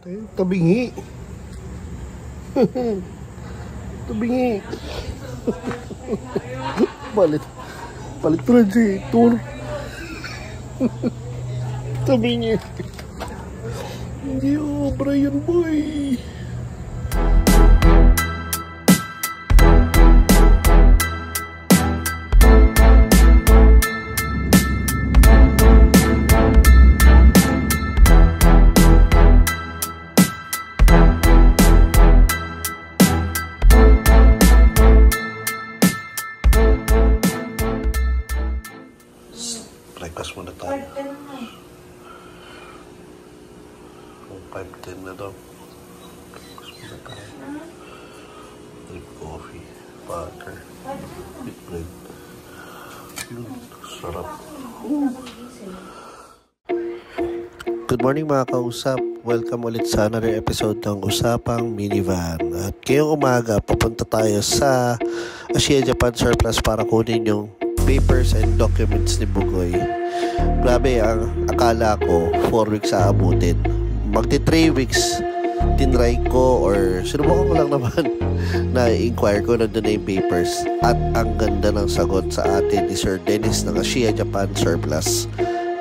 Tabingi. Tabingi. Palit translator. Tabingi. Hindi obra yun, boy. Breakfast muna tayo. 5:10 na daw. Breakfast muna tayo. Drip coffee, butter, wheat bread. Sarap. Good morning mga kausap. Welcome ulit sa another episode ng Usapang Minivan. At ngayong umaga, papunta tayo sa Asia Japan Surplus para kunin yung papers and documents ni Bugoy. Grabe, ang akala ko 4 weeks aabutin. Magti 3 weeks tinry ko or sinubukan ko lang naman na inquire ko nandun na yung papers. At ang ganda ng sagot sa atin ni Sir Dennis ng Asia Japan Surplus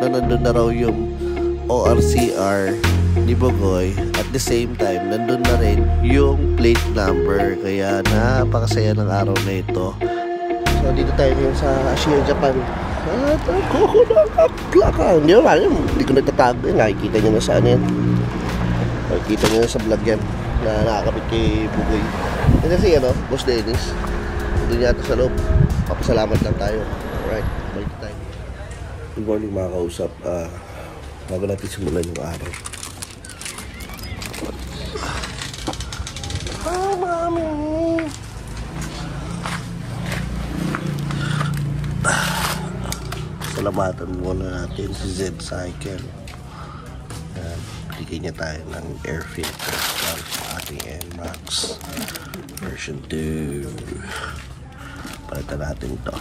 na nandun na raw yung ORCR ni Bugoy. At the same time, nandun na rin yung plate number. Kaya napakasaya ng araw na ito. So, dito tayo ngayon sa Asia Japan. At ako nakaklaka. Hindi ko nagtatago yan. Nakikita nyo na saan yan. Nakikita nyo na sa vlog yan na nakakapit kay Bugoy. Kasi Boss Dennis, doon yata sa loob. Papasalamat lang tayo. Alright, balik tayo. Good morning mga kausap. Bago natin simulan yung araw. Mami! Salamatan muna natin si Z Cycle. Bigyan niya tayo ng air filter sa ating NMAX version 2. Palitan natin ito.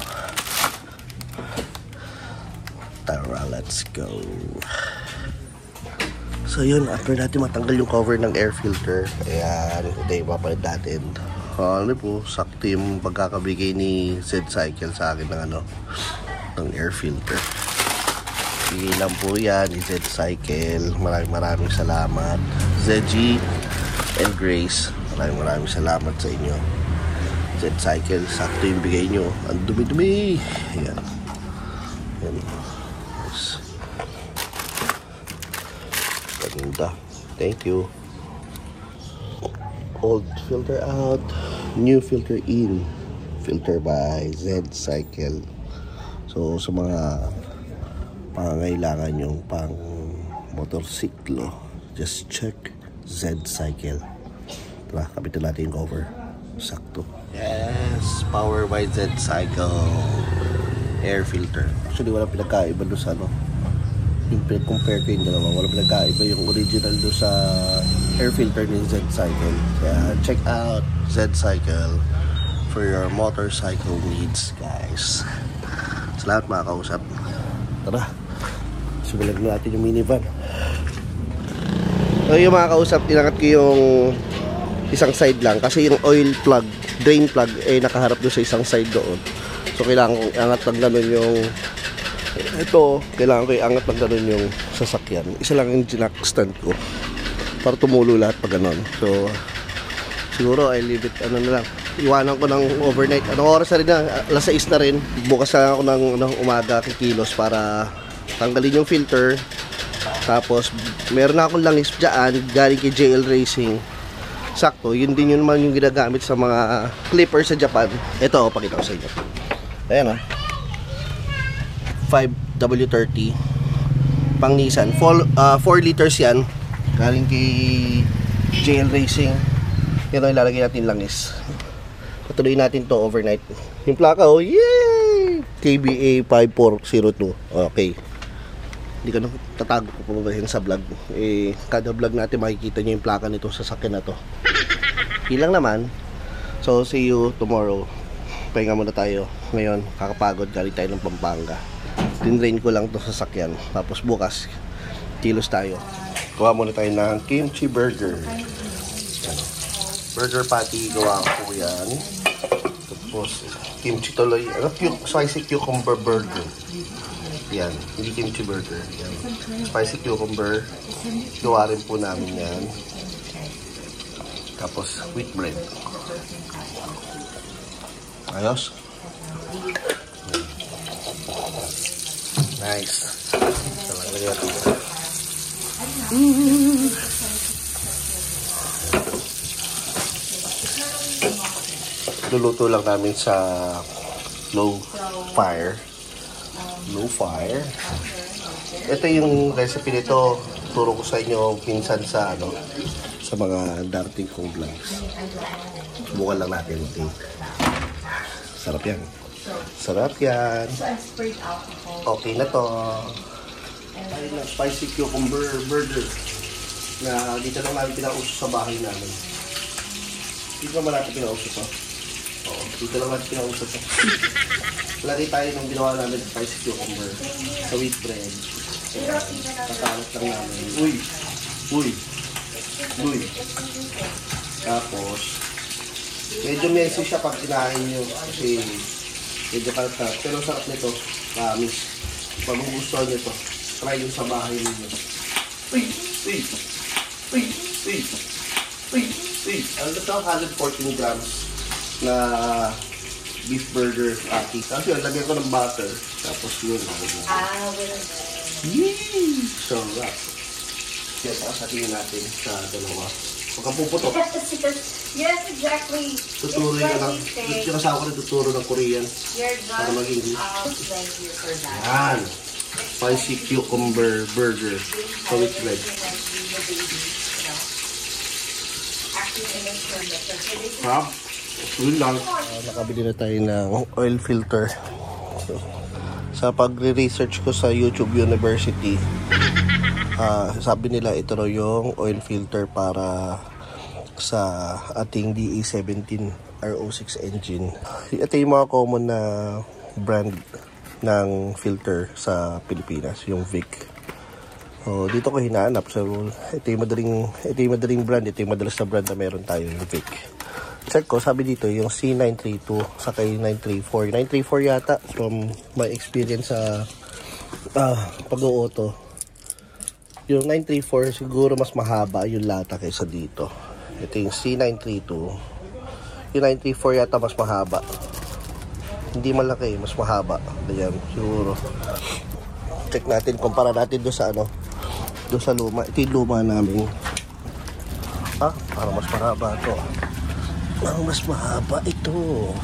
Tara, let's go. So yun, after natin matanggal yung cover ng air filter, ayan, ito yung papalit natin. Ano po, sakto yung pagkakabigay ni Z Cycle sa akin ng ng air filter. Bigay lang po yan ni Z Cycle. Maraming salamat ZG and Grace, maraming salamat sa inyo. Z Cycle, sakto yung bigay nyo. Ang dumi-dumi. Ayan. Ayan. Yes. Ganda. Thank you. Old filter out, new filter in. Filter by Z Cycle. So sa mga pangangailangan yung pang motorsiklo, just check Z Cycle. Tara, kapitan natin yung cover. Sakto. Yes, power by Z Cycle air filter. Actually wala pinagkaiba doon sa yung compare ko yung dalawa, wala pinagkaiba yung original doon sa air filter ni Z Cycle. Kaya check out Z Cycle for your motorcycle needs, guys. Salamat mga kausap. Tara, simulan natin yung minivan. So yung mga kausap, tinangat ko yung isang side lang kasi yung oil plug, drain plug nakaharap doon sa isang side doon. So kailangan kong angat ng ganun yung kailangan ko iangat ng ganun yung sasakyan. Isa lang yung jack stand ko para tumulo lahat pag ganun. So siguro I leave it na lang. Iwanan ko ng overnight. Anong oras na rin na? Alas 6 na rin. Bukas na ako ng umaga kikilos para tanggalin yung filter. Tapos meron na akong langis dyan galing kay JL Racing. Sakto, yun din yun naman yung ginagamit sa mga clipper sa Japan. Ito, pakita ko sa inyo. Ayan 5W30 pang Nissan. 4 liters yan. Galing kay JL Racing. Yan ilalagay natin langis. Patuloy natin to overnight. Yung plaka, yay! KBA 5402. Okay. Hindi ka nang tatago ko pumabahin sa vlog. Kada vlog natin makikita nyo yung plaka nitong sasakyan na to. Ilang naman. So, see you tomorrow. Pahinga muna tayo. Ngayon, kakapagod. Galing tayo ng Pampanga. Tinrain ko lang to sasakyan. Tapos bukas, kilos tayo. Gawa muna tayo ng kimchi burger. Burger patty, gawa ko yan. Tapos, kimchi tuloy. Spicy cucumber burger. Yan, hindi kimchi burger. Yan. Spicy cucumber. Gawa rin po namin yan. Tapos, wheat bread. Ayos. Nice. Lagyan natin. Luluto lang namin sa low fire. Low fire. Ito yung recipe nito. Turo ko sa inyo minsan sa sa mga darating kong vlogs. Subukan lang natin. Okay. Sarap yan. Sarap yan. Okay na to. Ay na spicy cucumber burger na dito lang namin pinauso sa bahay namin. Dito naman natin pinauso to. Oo, dito lang natin pinauso to. Lagay tayo ng ginawa namin spicy cucumber sa wheat bread. Kasalat lang namin. Uy! Tapos, medyo messy siya pag kinain nyo kasi medyo kalat-kalat. Pero sarap nito. Kamis. Pag gusto nyo to, try yung sa bahay ninyo. Ano ito? 114 grams na beef burger patty. Tapos yun, lagyan ko ng butter. Tapos yun. Yee! Sarap. Yan, pasatiin natin sa dalawa. Huwag kang puputok. Yes, exactly. Tuturo yun lang. Yung kasama ko rin tuturo ng Korean. Para maging Thank you for that. yan. Spicy cucumber burger sa wheat bread. Sarap. Yun lang. Nakabili na tayo ng oil filter. So, sa pagre-research ko sa YouTube University, sabi nila ito raw yung oil filter para sa ating DE17 RO6 engine. Ito yung mga common na brand ng filter sa Pilipinas, yung Vic. So, dito ko hinahanap. So, ito yung madaling brand. Ito yung madalas na brand na meron tayo, yung Vic. Check ko, sabi dito, yung C932 saka yung 934. 934 yata from my experience sa pag-auto. Yung 934 siguro mas mahaba yung lata kaysa dito. Ito yung C932. Yung 934 yata mas mahaba. Hindi malaki, mas mahaba. Ayan, siguro. Check natin, kumpara natin doon sa doon sa luma. Ito yung luma namin. Parang mas mahaba ito. Parang mas mahaba ito.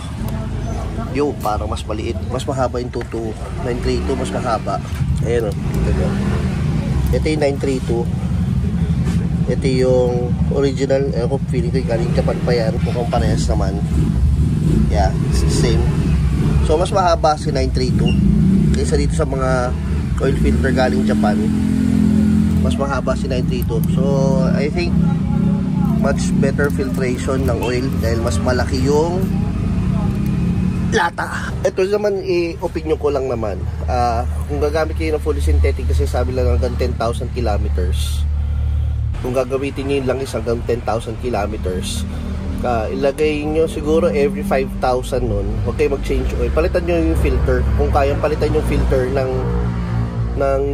Yo, parang mas maliit. Mas mahaba yung 932, mas mahaba. Ayan o. Ito yung 932. Ito yung original. Ako feeling ko yung galing Japan pa yan. Mukhang parehas naman. Yeah, same. So, mas mahaba si 932. Kaysa dito sa mga oil filter galing Japan. Mas mahaba si 932. So, I think much better filtration ng oil dahil mas malaki yung lata. Ito naman, opinion ko lang naman. Kung gagamit kayo ng fully synthetic, kasi sabi lang hanggang 10,000 kilometers. Kung gagamitin nyo yung langis hanggang 10,000 kilometers, ilagay nyo siguro every 5,000 nun. Huwag kayo mag-change oil. Palitan nyo yung filter. Kung kayang palitan yung filter ng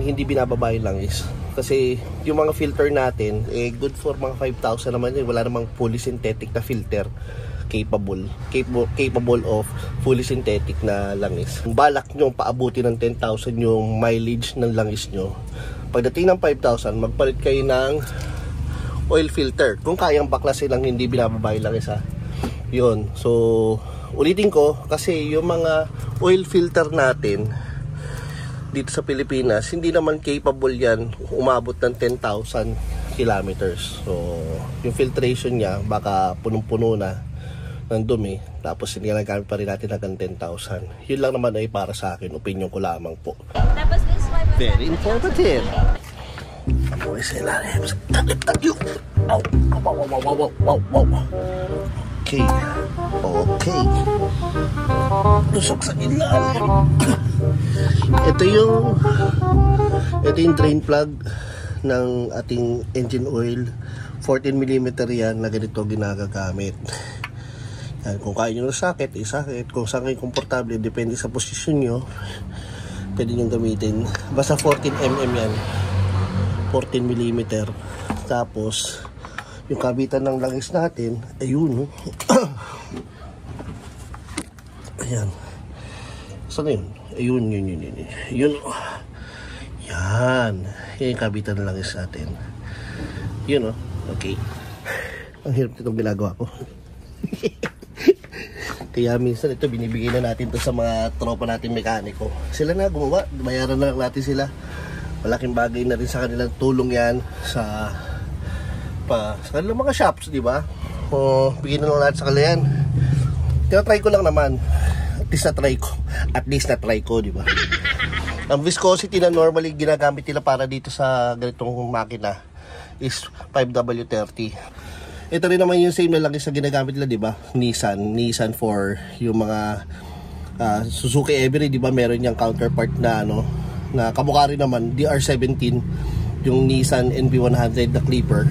hindi binababa yung langis. Kasi yung mga filter natin, good for mga 5,000 naman yun. Wala namang fully synthetic na filter capable of fully synthetic na langis. Kung balak nyo paabuti ng 10,000 yung mileage ng langis nyo, pagdating ng 5,000, magpalit kayo ng oil filter. Kung kayang baklasin lang hindi binababa yung langis yun. So, ulitin ko, kasi yung mga oil filter natin dito sa Pilipinas, hindi naman capable yan umabot ng 10,000 kilometers. So, yung filtration niya, baka punong-puno na ng dumi, tapos ginagamit pa rin natin hanggang 10,000. Yun lang naman ay para sa akin, opinion ko lamang po. Very informative. Amoy sa ilalim. Wow. Okay. Tusok sa ilalim. Ito yung drain plug ng ating engine oil. 14mm yan na ganito ginagagamit. Yan, kung kaya nyo sakit, isakit. Kung saan kayo komportable, depende sa posisyon nyo, pwede nyo gamitin. Basta 14mm yan, 14mm. Tapos yung kabitan ng langis natin, ayun, ayan. Saan yun? Ayun, yun. Yun. Yan. Yan yung kabitan ng langis natin. Yun, oh. Okay. Ang hirap itong ginagawa ko. Kaya minsan ito binibigay na natin to sa mga tropa natin mekaniko. Sila na gumawa, bayaran na lang natin sila. Malaking bagay na rin sa kanilang tulong yan sa kanilang mga shops, di ba? O bigyan na lang natin sa kanila yan. Tinatry ko lang naman. At least na-try ko, di ba? Ang viscosity na normally ginagamit nila para dito sa ganitong makina is 5W30. Ito rin naman yung same na langis na ginagamit nila, di ba? Nissan for yung mga Suzuki Every, di ba? Meron yung counterpart na na kamukha rin naman, DR17, yung Nissan NV100 na clipper.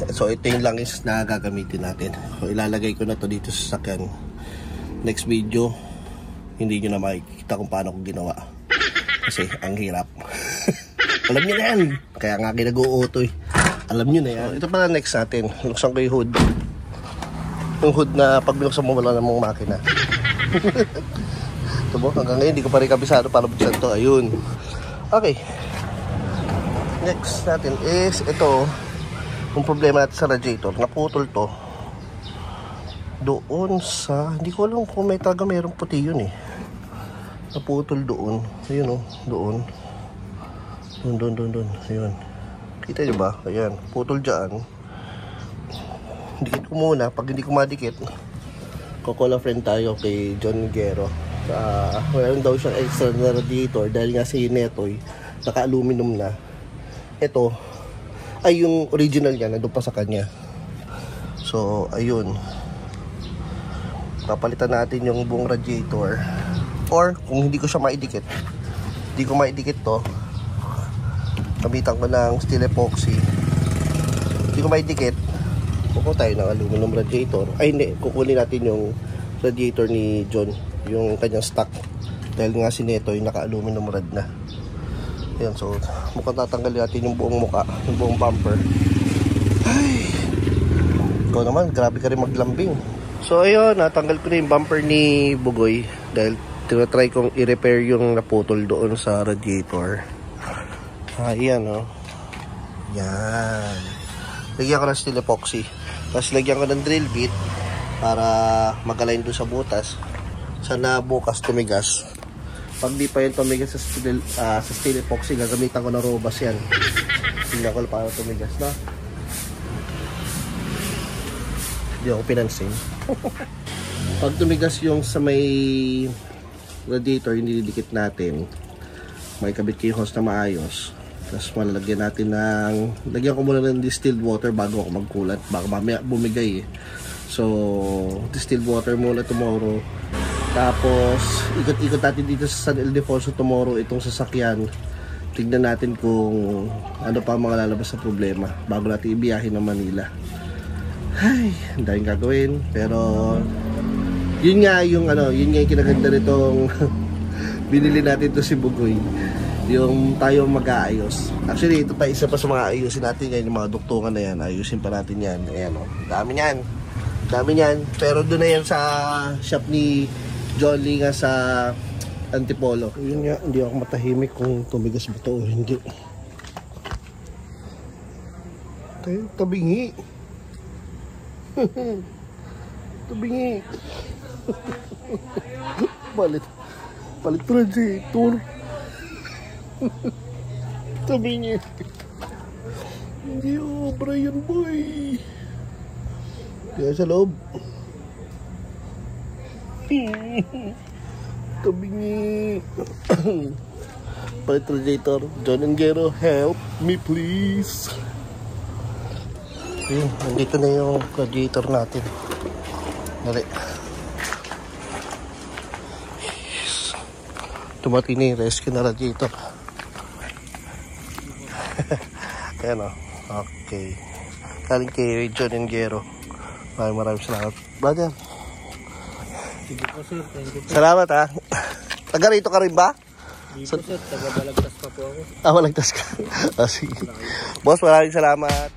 So ito yung langis na gagamitin natin. So ilalagay ko na to dito sa sasakyan. Next video, hindi nyo na makikita kung paano ko ginawa. Kasi ang hirap. Alam nyo na yan. Kaya nga ginag-uuto eh. Alam nyo na yan. Ito pala next natin. Luksan ko yung hood. Yung hood na pag binuksan mo wala namang makina. Ito mo, hanggang ngayon hindi ko pa rin kabisado para buksan to. Ayun. Okay. Next natin is ito. Yung problema natin sa radiator. Naputol to. Doon sa... Hindi ko alam kung may taga mayroong puti yun eh. Naputol doon. Ayun oh. Doon. Doon. Ayun. Kita nyo ba? Ayan, putol dyan. Dikit ko muna. Pag hindi ko madikit, kukola friend tayo kay John Guerrero. Meron daw siyang extra na radiator dahil nga si Netoy naka-aluminum na. Ito ay yung original niya, nandun pa sa kanya. So, ayun. Papalitan natin yung buong radiator. Or, kung hindi ko siya maidikit, hindi ko maidikit to, gamitan ko ng steel epoxy. Hindi ko maidikit, kukuha tayo ng aluminum radiator. Ay hindi, kukunin natin yung radiator ni John, yung kanyang stock. Dahil nga si Neto yung naka-aluminum rad na. Ayan, so mukhang tatanggalin natin yung buong muka, yung buong bumper. Ay, ikaw naman, grabe ka rin maglambing. So ayun, natanggal ko na yung bumper ni Bugoy dahil tinatry kong i-repair yung naputol doon sa radiator. Ayan o. Yan. Lagyan ko ng steel epoxy. Tapos lagyan ko ng drill bit para mag-align doon sa butas. Sana bukas tumigas. Pag di pa yun tumigas sa steel epoxy, gagamitan ko ng robas yan. Tingnan ko para tumigas, no? Hindi ako pinansin. Pag tumigas yung sa may radiator, yung nilidikit natin, may kabit kayo hose na maayos. Tapos malalagyan natin ng, lagyan ko muna ng distilled water bago ako magkulat, baka mamaya bumigay eh. So distilled water muna tomorrow. Tapos ikot-ikot natin dito sa San Ildefonso tomorrow itong sasakyan. Tignan natin kung ano pa mga lalabas sa problema bago natin ibiyahin ng Manila. Ay, ang daming gagawin, pero yun nga yung yun nga yung kinaganda nitong binili natin to si Bugoy. Yung tayo mag-aayos. Actually, ito pa isa pa sa mga ayusin natin yan, yung mga duktungan na yan. Ayusin pa natin yan. Ayan o. Dami yan. Dami yan. Pero doon na yan sa shop ni John Lee nga sa Antipolo. Yun nga, hindi ako matahimik kung tumigas ba ito o hindi. Tayo, tabingi. Tabingi. Palit radiator. Tabingi. Hindi obra yun, boy. Kaya sa loob. Tabingi. Palit radiator. John Guerrero, help me please. Ayun, nandito na yung radiator natin. Dali. Yes. Tumating na yung rescue na radiator. Ayan o. Okay. Galing kay John Engero. Maraming salamat. Brother. Sige po sir, thank you po. Salamat ha. Taga rito ka rin ba? Hindi po sir, taga Balagtas pa po ako. Malagtas ka. Sige. Boss, maraming salamat.